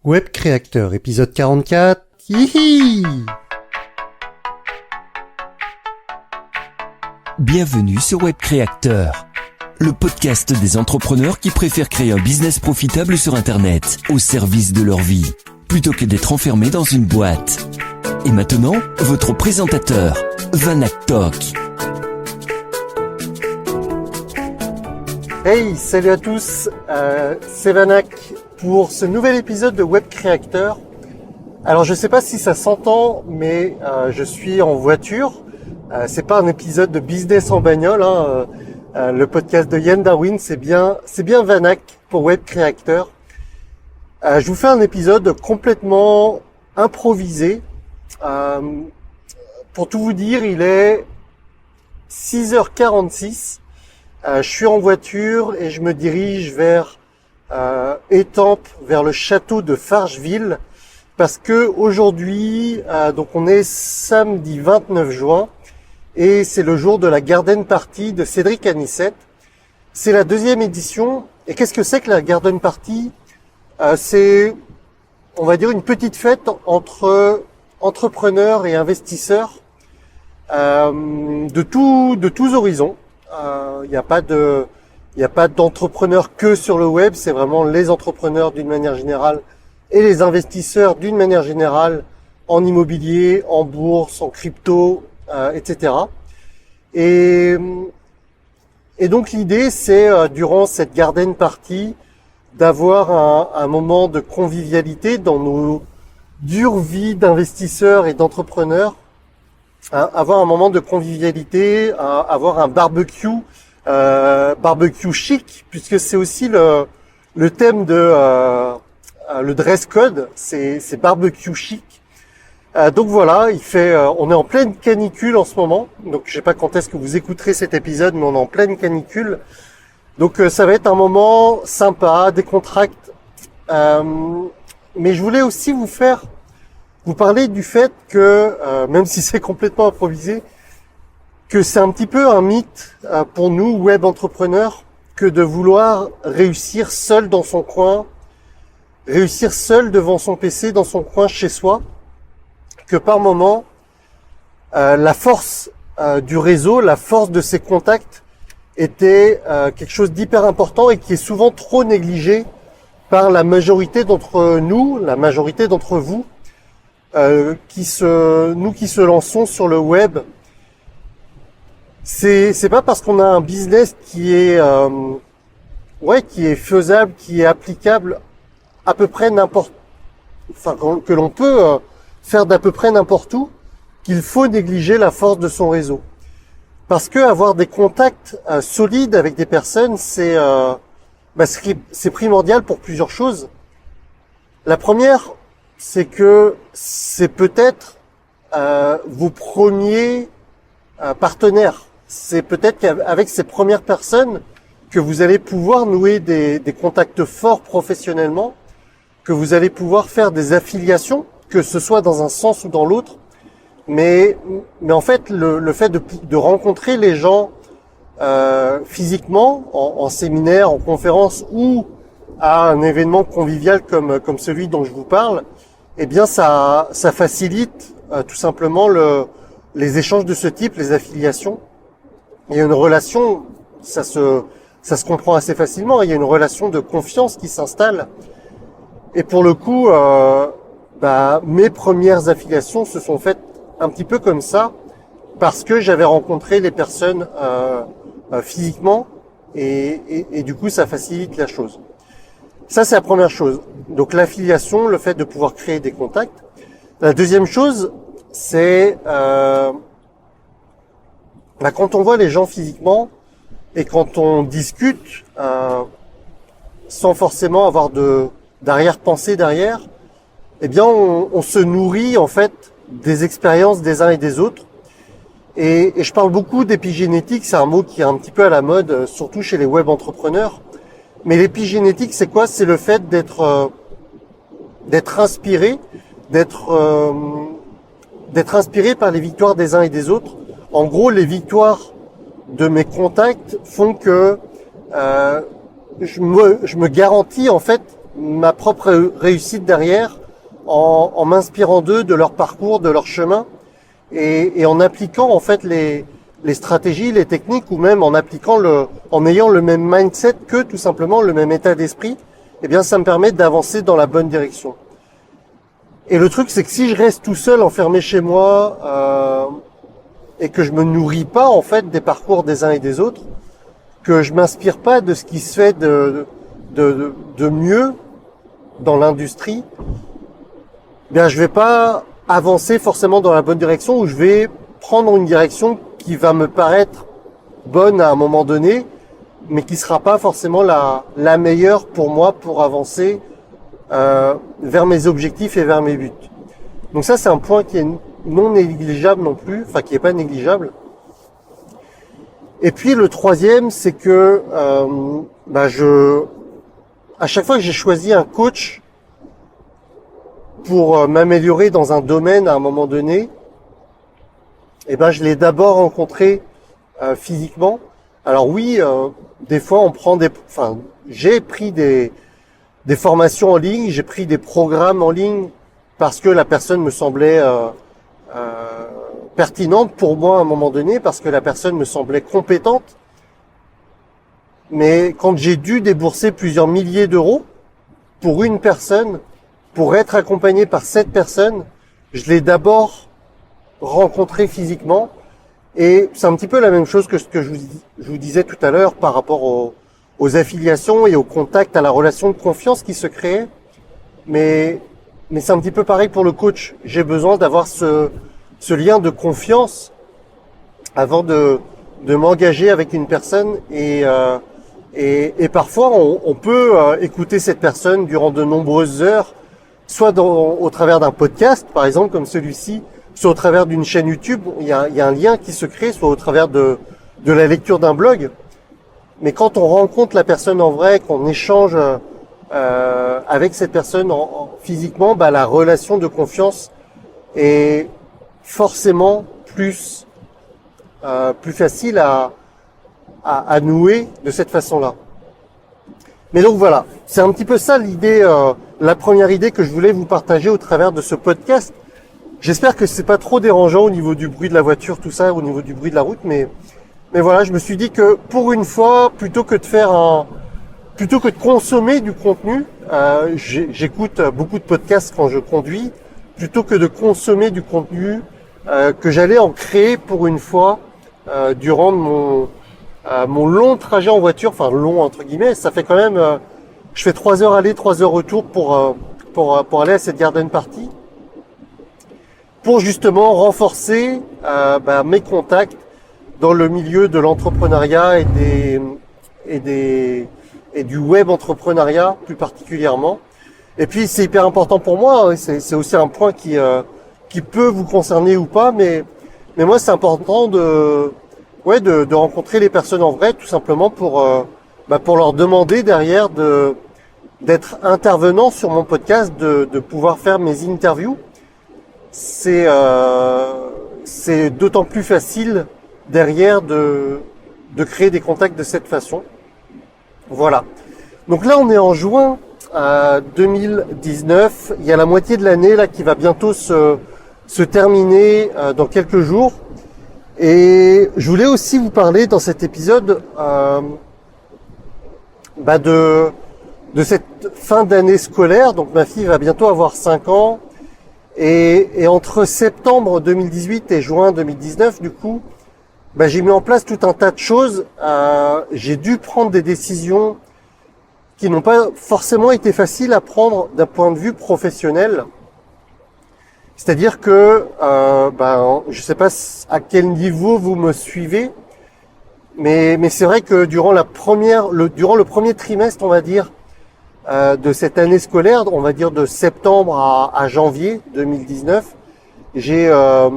Web Créateur, épisode 44. Hihi! Bienvenue sur Web Créateur, le podcast des entrepreneurs qui préfèrent créer un business profitable sur Internet, au service de leur vie, plutôt que d'être enfermés dans une boîte. Et maintenant, votre présentateur, Vanak Tok. Hey, salut à tous, c'est Vanak pour ce nouvel épisode de Web Créateur. Alors je sais pas si ça s'entend, mais je suis en voiture. C'est pas un épisode de business en bagnole, hein. Le podcast de Yann Darwin, c'est bien Vanak pour Web Créateur. Je vous fais un épisode complètement improvisé. Pour tout vous dire, il est 6h46. Je suis en voiture et je me dirige vers Étampes, vers le château de Fargeville, parce que aujourd'hui, donc on est samedi 29 juin et c'est le jour de la Garden Party de Cédric Anissette. C'est la deuxième édition. Et qu'est-ce que c'est que la Garden Party? C'est, on va dire, une petite fête entre entrepreneurs et investisseurs de tous horizons. Il n'y a pas d'entrepreneurs que sur le web, c'est vraiment les entrepreneurs d'une manière générale et les investisseurs d'une manière générale en immobilier, en bourse, en crypto, etc. Et donc l'idée, c'est durant cette garden party d'avoir un moment de convivialité dans nos dures vies d'investisseurs et d'entrepreneurs. Avoir un moment de convivialité, avoir un barbecue chic, puisque c'est aussi le thème de le dress code, c'est barbecue chic. Donc voilà, on est en pleine canicule en ce moment, donc je sais pas quand est-ce que vous écouterez cet épisode, mais on est en pleine canicule. Donc ça va être un moment sympa, décontracté. Mais je voulais aussi vous parler du fait que, même si c'est complètement improvisé, que c'est un petit peu un mythe pour nous, web entrepreneurs, que de vouloir réussir seul dans son coin, réussir seul devant son PC, dans son coin chez soi, que par moment, la force du réseau, la force de ses contacts était quelque chose d'hyper important et qui est souvent trop négligé par la majorité d'entre nous, la majorité d'entre vous, qui se lançons sur le web. C'est pas parce qu'on a un business qui est faisable, qui est applicable à peu près que l'on peut faire d'à peu près n'importe où, qu'il faut négliger la force de son réseau. Parce que avoir des contacts solides avec des personnes, c'est primordial pour plusieurs choses. La première, c'est que c'est peut-être vos premiers partenaires. C'est peut-être qu'avec ces premières personnes que vous allez pouvoir nouer des contacts forts professionnellement, que vous allez pouvoir faire des affiliations, que ce soit dans un sens ou dans l'autre. Mais en fait, le fait de rencontrer les gens physiquement, en séminaire, en conférence ou à un événement convivial comme celui dont je vous parle, eh bien ça facilite tout simplement les échanges de ce type, les affiliations. Il y a une relation, ça se comprend assez facilement, il y a une relation de confiance qui s'installe. Et pour le coup, mes premières affiliations se sont faites un petit peu comme ça, parce que j'avais rencontré les personnes physiquement, et du coup ça facilite la chose. Ça, c'est la première chose. Donc l'affiliation, le fait de pouvoir créer des contacts. La deuxième chose, c'est quand on voit les gens physiquement et quand on discute sans forcément avoir d'arrière-pensée derrière, eh bien on se nourrit en fait des expériences des uns et des autres. Et je parle beaucoup d'épigénétique, c'est un mot qui est un petit peu à la mode, surtout chez les web entrepreneurs. Mais l'épigénétique, c'est quoi? C'est le fait d'être inspiré, d'être inspiré par les victoires des uns et des autres. En gros, les victoires de mes contacts font que je me garantis en fait ma propre réussite derrière en m'inspirant d'eux, de leur parcours, de leur chemin et en appliquant en fait les stratégies, les techniques ou même en ayant le même mindset que tout simplement le même état d'esprit, eh bien ça me permet d'avancer dans la bonne direction. Et le truc c'est que si je reste tout seul enfermé chez moi et que je me nourris pas en fait des parcours des uns et des autres, que je m'inspire pas de ce qui se fait de mieux dans l'industrie, bien je vais pas avancer forcément dans la bonne direction ou je vais prendre une direction qui va me paraître bonne à un moment donné, mais qui sera pas forcément la meilleure pour moi pour avancer vers mes objectifs et vers mes buts. Donc ça c'est un point qui est non négligeable non plus, enfin qui est pas négligeable. Et puis le troisième, c'est que à chaque fois que j'ai choisi un coach pour m'améliorer dans un domaine à un moment donné, je l'ai d'abord rencontré physiquement. Alors oui, des fois j'ai pris des formations en ligne, j'ai pris des programmes en ligne parce que la personne me semblait pertinente pour moi à un moment donné, parce que la personne me semblait compétente. Mais quand j'ai dû débourser plusieurs milliers d'euros pour une personne, pour être accompagné par cette personne, je l'ai d'abord rencontré physiquement. Et c'est un petit peu la même chose que ce que je vous disais tout à l'heure par rapport aux affiliations et au contact, à la relation de confiance qui se crée. Mais c'est un petit peu pareil pour le coach. J'ai besoin d'avoir ce lien de confiance avant de m'engager avec une personne et parfois on peut écouter cette personne durant de nombreuses heures, soit au travers d'un podcast par exemple comme celui-ci, soit au travers d'une chaîne YouTube. Il y a un lien qui se crée, soit au travers de la lecture d'un blog. Mais quand on rencontre la personne en vrai, qu'on échange avec cette personne physiquement, la relation de confiance est forcément plus facile à nouer de cette façon-là. Mais donc voilà, c'est un petit peu ça l'idée, la première idée que je voulais vous partager au travers de ce podcast. J'espère que c'est pas trop dérangeant au niveau du bruit de la voiture, tout ça, au niveau du bruit de la route, mais voilà, je me suis dit que pour une fois, plutôt que de consommer du contenu, j'écoute beaucoup de podcasts quand je conduis, plutôt que de consommer du contenu, que j'allais en créer pour une fois durant mon long trajet en voiture, enfin long entre guillemets. Ça fait quand même, je fais 3 heures aller, 3 heures retour pour aller à cette garden party, pour justement renforcer mes contacts dans le milieu de l'entrepreneuriat et du web entrepreneuriat plus particulièrement. Et puis c'est hyper important pour moi, hein, c'est aussi un point qui peut vous concerner ou pas, mais moi c'est important de rencontrer les personnes en vrai, tout simplement pour leur demander derrière d'être intervenant sur mon podcast, de pouvoir faire mes interviews. C'est d'autant plus facile derrière de créer des contacts de cette façon. Voilà. Donc là on est en juin 2019, il y a la moitié de l'année là qui va bientôt se terminer dans quelques jours. Et je voulais aussi vous parler dans cet épisode de cette fin d'année scolaire. Donc ma fille va bientôt avoir 5 ans. Et entre septembre 2018 et juin 2019, du coup, j'ai mis en place tout un tas de choses. J'ai dû prendre des décisions qui n'ont pas forcément été faciles à prendre d'un point de vue professionnel. C'est-à-dire que, je sais pas à quel niveau vous me suivez, mais c'est vrai que durant le premier trimestre, on va dire, de cette année scolaire, on va dire de septembre à janvier 2019, j'avais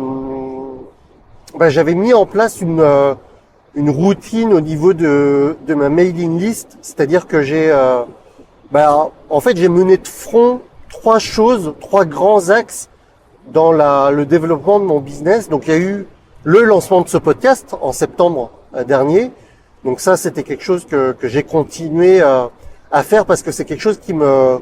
mis en place une routine au niveau de ma mailing list, c'est-à-dire que j'ai mené de front 3 grands axes dans le développement de mon business. Donc il y a eu le lancement de ce podcast en septembre dernier. Donc ça c'était quelque chose que j'ai continué à faire parce que c'est quelque chose qui me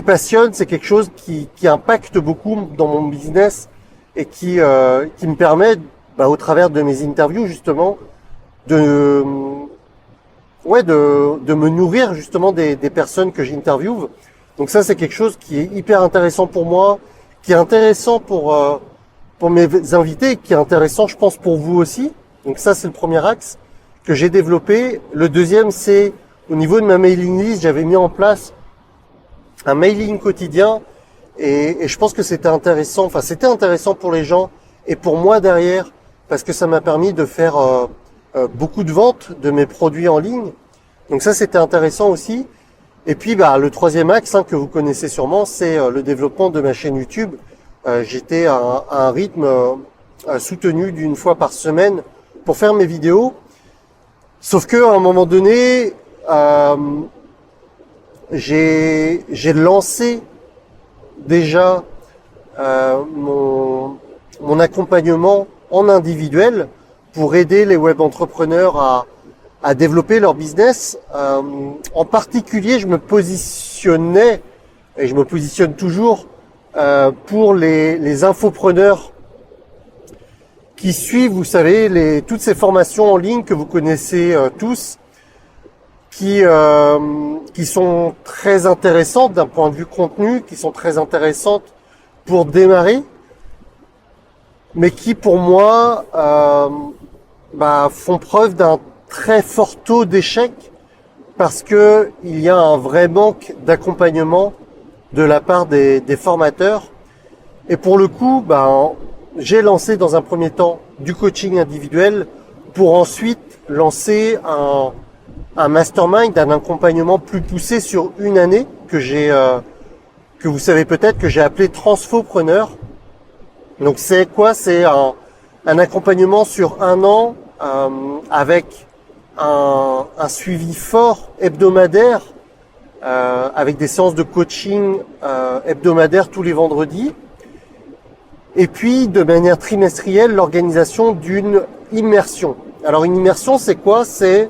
passionne, c'est quelque chose qui impacte beaucoup dans mon business et qui me permet, au travers de mes interviews justement, de me nourrir justement des personnes que j'interviewe. Donc ça, c'est quelque chose qui est hyper intéressant pour moi, qui est intéressant pour mes invités, qui est intéressant, je pense, pour vous aussi. Donc ça, c'est le premier axe que j'ai développé. Le deuxième, c'est au niveau de ma mailing list, j'avais mis en place un mailing quotidien et je pense que c'était intéressant. Enfin, c'était intéressant pour les gens et pour moi derrière parce que ça m'a permis de faire beaucoup de ventes de mes produits en ligne. Donc ça, c'était intéressant aussi. Et puis, le troisième axe que vous connaissez sûrement, c'est le développement de ma chaîne YouTube. J'étais à un rythme soutenu d'une fois par semaine pour faire mes vidéos. Sauf que à un moment donné, j'ai lancé déjà mon accompagnement en individuel pour aider les web entrepreneurs à développer leur business. En particulier, je me positionnais et je me positionne toujours pour les infopreneurs qui suivent, vous savez, toutes ces formations en ligne que vous connaissez tous, qui sont très intéressantes d'un point de vue contenu, qui sont très intéressantes pour démarrer, mais qui pour moi font preuve d'un très fort taux d'échec parce que il y a un vrai manque d'accompagnement de la part des formateurs. Et pour le coup, j'ai lancé dans un premier temps du coaching individuel pour ensuite lancer un mastermind, un accompagnement plus poussé sur une année que vous savez peut-être que j'ai appelé Transfopreneur. Donc c'est quoi? C'est un accompagnement sur un an avec un suivi fort hebdomadaire avec des séances de coaching hebdomadaires tous les vendredis. Et puis, de manière trimestrielle, l'organisation d'une immersion. Alors, une immersion, c'est quoi? C'est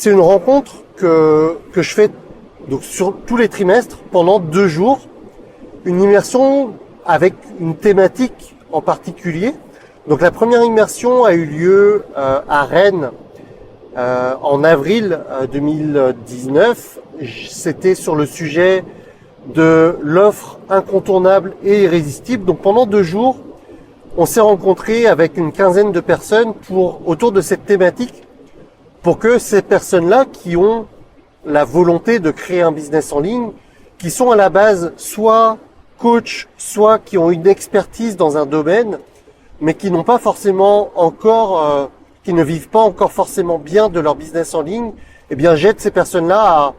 une rencontre que je fais donc sur tous les trimestres pendant 2 jours. Une immersion avec une thématique en particulier. Donc, la première immersion a eu lieu à Rennes en avril 2019. C'était sur le sujet de l'offre incontournable et irrésistible. Donc pendant 2 jours, on s'est rencontrés avec une quinzaine de personnes autour de cette thématique pour que ces personnes-là qui ont la volonté de créer un business en ligne, qui sont à la base soit coach, soit qui ont une expertise dans un domaine, mais qui n'ont pas forcément encore, qui ne vivent pas encore forcément bien de leur business en ligne, eh bien j'aide ces personnes-là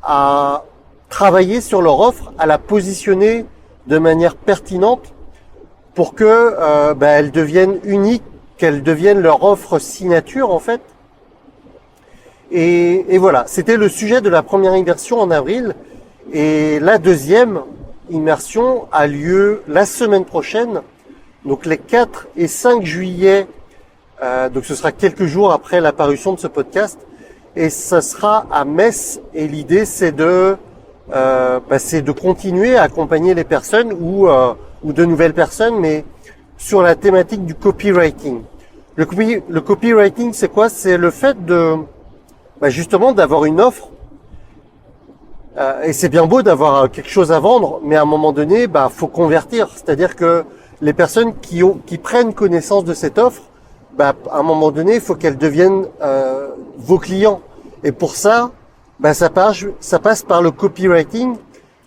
à travailler sur leur offre, à la positionner de manière pertinente pour que elles deviennent uniques, qu'elles deviennent leur offre signature en fait. Et voilà, c'était le sujet de la première immersion en avril. Et la deuxième immersion a lieu la semaine prochaine, donc les 4 et 5 juillet. Donc ce sera quelques jours après la parution de ce podcast. Et ça sera à Metz. Et l'idée c'est de continuer à accompagner les personnes ou de nouvelles personnes, mais sur la thématique du copywriting. Le copywriting, c'est quoi? C'est le fait de justement d'avoir une offre. Et c'est bien beau d'avoir quelque chose à vendre, mais à un moment donné, faut convertir. C'est-à-dire que les personnes qui prennent connaissance de cette offre, à un moment donné, il faut qu'elles deviennent vos clients. Et pour ça, ça passe par le copywriting.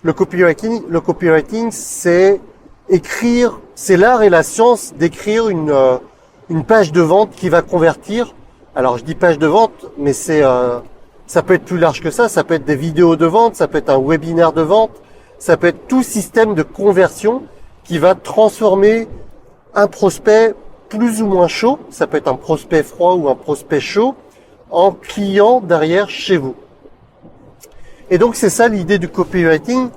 Le copywriting, c'est écrire, c'est l'art et la science d'écrire une page de vente qui va convertir. Alors je dis page de vente, mais ça peut être plus large que ça. Ça peut être des vidéos de vente, ça peut être un webinaire de vente, ça peut être tout système de conversion qui va transformer un prospect plus ou moins chaud. Ça peut être un prospect froid ou un prospect chaud en client derrière chez vous. Et donc c'est ça l'idée du copywriting.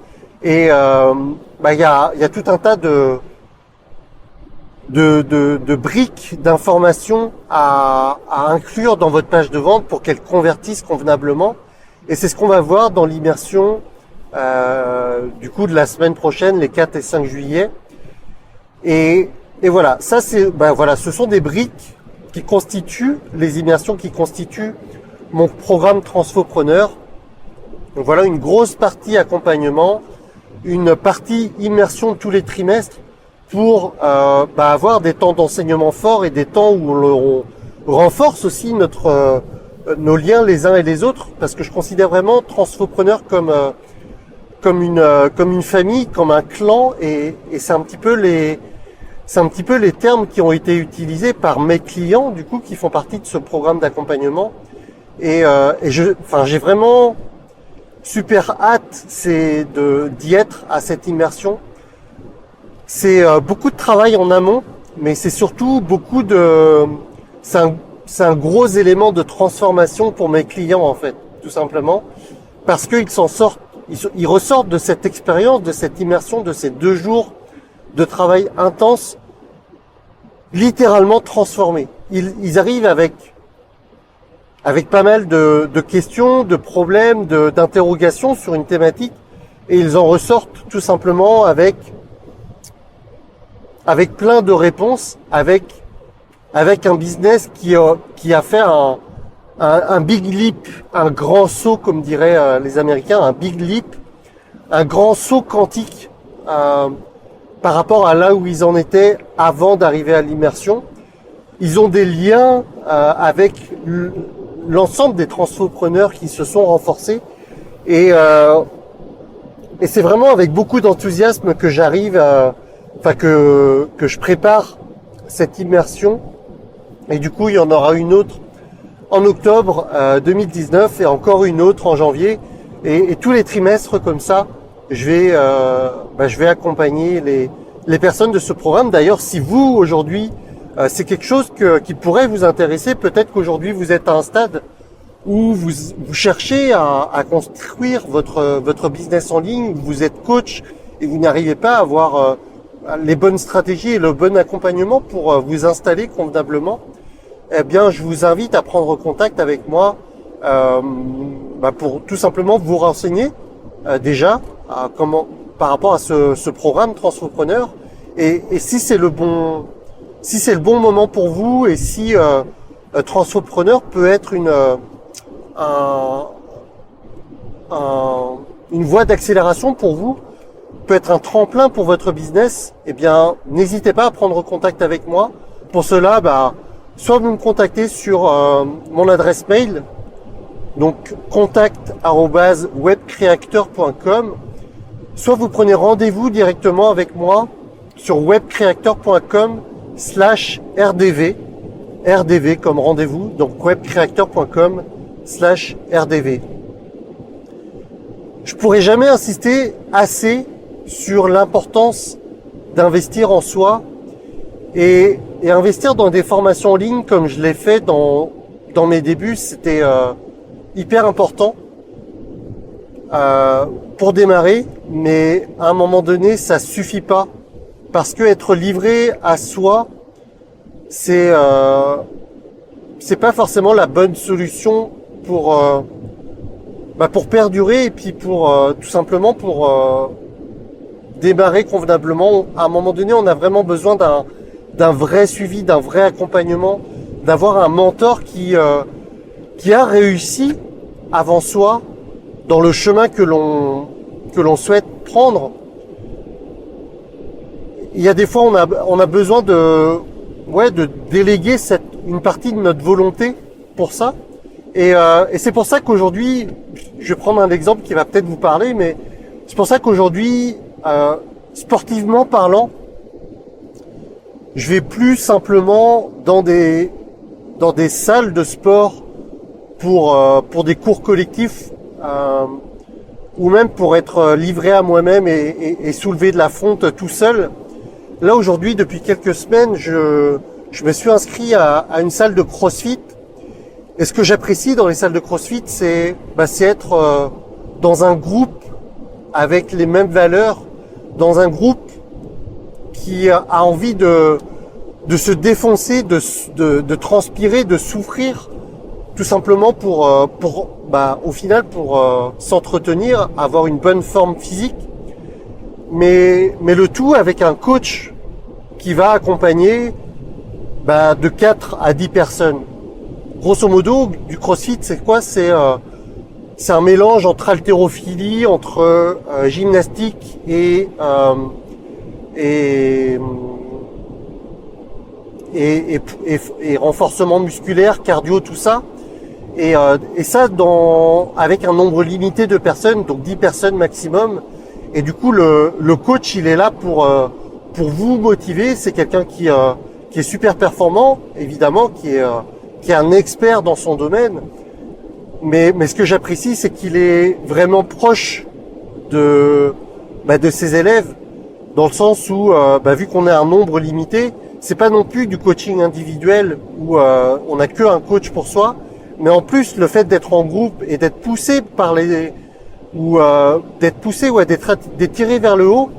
Et il y a tout un tas de briques d'informations à inclure dans votre page de vente pour qu'elle convertisse convenablement. Et c'est ce qu'on va voir dans l'immersion du coup de la semaine prochaine, les 4 et 5 juillet. Et voilà, ça c'est voilà, ce sont des briques qui constituent les immersions qui constituent mon programme Transfopreneur. Donc voilà, une grosse partie accompagnement, une partie immersion tous les trimestres pour avoir des temps d'enseignement forts et des temps où on renforce aussi nos liens les uns et les autres, parce que je considère vraiment Transfopreneur comme une famille, comme un clan, et c'est un petit peu les termes qui ont été utilisés par mes clients, du coup, qui font partie de ce programme d'accompagnement. Et j'ai vraiment super hâte, c'est d'y être à cette immersion. C'est beaucoup de travail en amont, mais c'est surtout c'est un gros élément de transformation pour mes clients, en fait, tout simplement, parce qu'ils ils ressortent de cette expérience, de cette immersion, de ces 2 jours de travail intense, littéralement transformés. Ils arrivent avec pas mal de questions, de problèmes, d'interrogations sur une thématique, et ils en ressortent tout simplement avec plein de réponses, avec un business qui a fait un big leap, un grand saut, comme diraient les Américains, un big leap, un grand saut quantique par rapport à là où ils en étaient avant d'arriver à l'immersion. Ils ont des liens avec l'ensemble des transfopreneurs qui se sont renforcés, et c'est vraiment avec beaucoup d'enthousiasme que j'arrive que je prépare cette immersion. Et du coup, il y en aura une autre en octobre 2019 et encore une autre en janvier. Et tous les trimestres comme ça, je vais accompagner les personnes de ce programme. D'ailleurs, si vous, aujourd'hui, c'est quelque chose qui pourrait vous intéresser, peut-être qu'aujourd'hui, vous êtes à un stade où vous cherchez à construire votre business en ligne, vous êtes coach et vous n'arrivez pas à avoir les bonnes stratégies et le bon accompagnement pour vous installer convenablement, eh bien, je vous invite à prendre contact avec moi pour tout simplement vous renseigner déjà par rapport à ce programme Transfopreneur, et si c'est le bon moment pour vous, et si Transfopreneur peut être une voie d'accélération pour vous, peut être un tremplin pour votre business, eh bien, n'hésitez pas à prendre contact avec moi. Pour cela, soit vous me contactez sur mon adresse mail, donc contact@webcreator.com, soit vous prenez rendez-vous directement avec moi sur webcreator.com/rdv, RDV comme rendez-vous, donc webcreator.com/rdv. Je pourrais jamais insister assez sur l'importance d'investir en soi et investir dans des formations en ligne comme je l'ai fait dans mes débuts. C'était hyper important pour démarrer, mais à un moment donné, ça suffit pas, parce que être livré à soi, c'est pas forcément la bonne solution pour perdurer, et puis pour tout simplement pour démarrer convenablement. À un moment donné, on a vraiment besoin d'un vrai suivi, d'un vrai accompagnement, d'avoir un mentor qui a réussi avant soi dans le chemin que l'on souhaite prendre. Il y a des fois, on a besoin de déléguer une partie de notre volonté pour ça. Et c'est pour ça qu'aujourd'hui, je vais prendre un exemple qui va peut-être vous parler, mais c'est pour ça qu'aujourd'hui, sportivement parlant, je vais plus simplement dans des salles de sport pour des cours collectifs, ou même pour être livré à moi-même et soulever de la fonte tout seul. Là, aujourd'hui, depuis quelques semaines, je me suis inscrit à une salle de CrossFit. Et ce que j'apprécie dans les salles de CrossFit, c'est être dans un groupe avec les mêmes valeurs, dans un groupe qui a envie de se défoncer, de transpirer, de souffrir tout simplement pour au final pour s'entretenir, avoir une bonne forme physique, mais le tout avec un coach qui va accompagner de 4 à 10 personnes. Grosso modo, du CrossFit, c'est quoi? C'est un mélange entre haltérophilie, entre gymnastique et renforcement musculaire, cardio, tout ça. Et ça avec un nombre limité de personnes, donc 10 personnes maximum. Et du coup, le coach, il est là pour vous motiver. C'est quelqu'un qui est super performant, évidemment, qui est un expert dans son domaine. Mais ce que j'apprécie, c'est qu'il est vraiment proche de ses élèves, dans le sens où, vu qu'on a un nombre limité, c'est pas non plus du coaching individuel où on a que un coach pour soi, mais en plus le fait d'être en groupe et d'être poussé d'être tiré vers le haut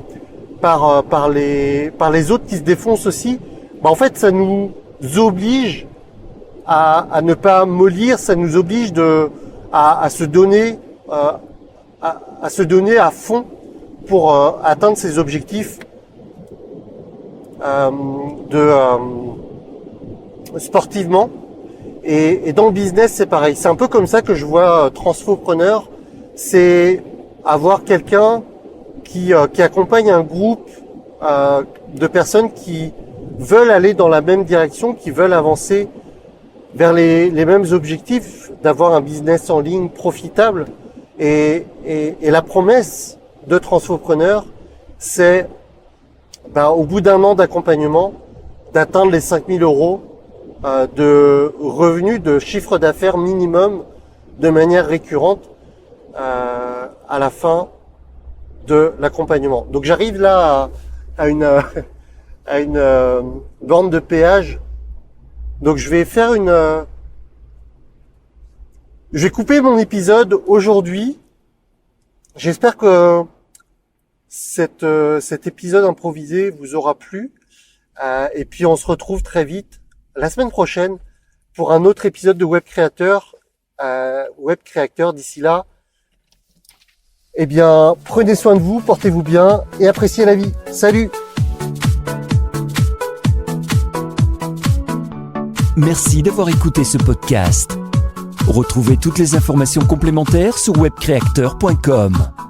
par les autres qui se défoncent aussi, en fait ça nous oblige à ne pas mollir, ça nous oblige à se donner à fond pour atteindre ces objectifs sportivement. Et dans le business, c'est pareil. C'est un peu comme ça que je vois Transfopreneur. C'est avoir quelqu'un qui accompagne un groupe de personnes qui veulent aller dans la même direction, qui veulent avancer vers les mêmes objectifs, d'avoir un business en ligne profitable. Et la promesse de Transfopreneur, c'est au bout d'un an d'accompagnement, d'atteindre les 5 000 euros de revenus, de chiffre d'affaires minimum de manière récurrente à la fin de l'accompagnement. Donc j'arrive là à une borne de péage. Donc je vais faire je vais couper mon épisode aujourd'hui. J'espère que cet épisode improvisé vous aura plu. Et puis on se retrouve très vite la semaine prochaine pour un autre épisode de Web Créateur. D'ici là, prenez soin de vous, portez-vous bien et appréciez la vie. Salut! Merci d'avoir écouté ce podcast. Retrouvez toutes les informations complémentaires sur webcreateur.com.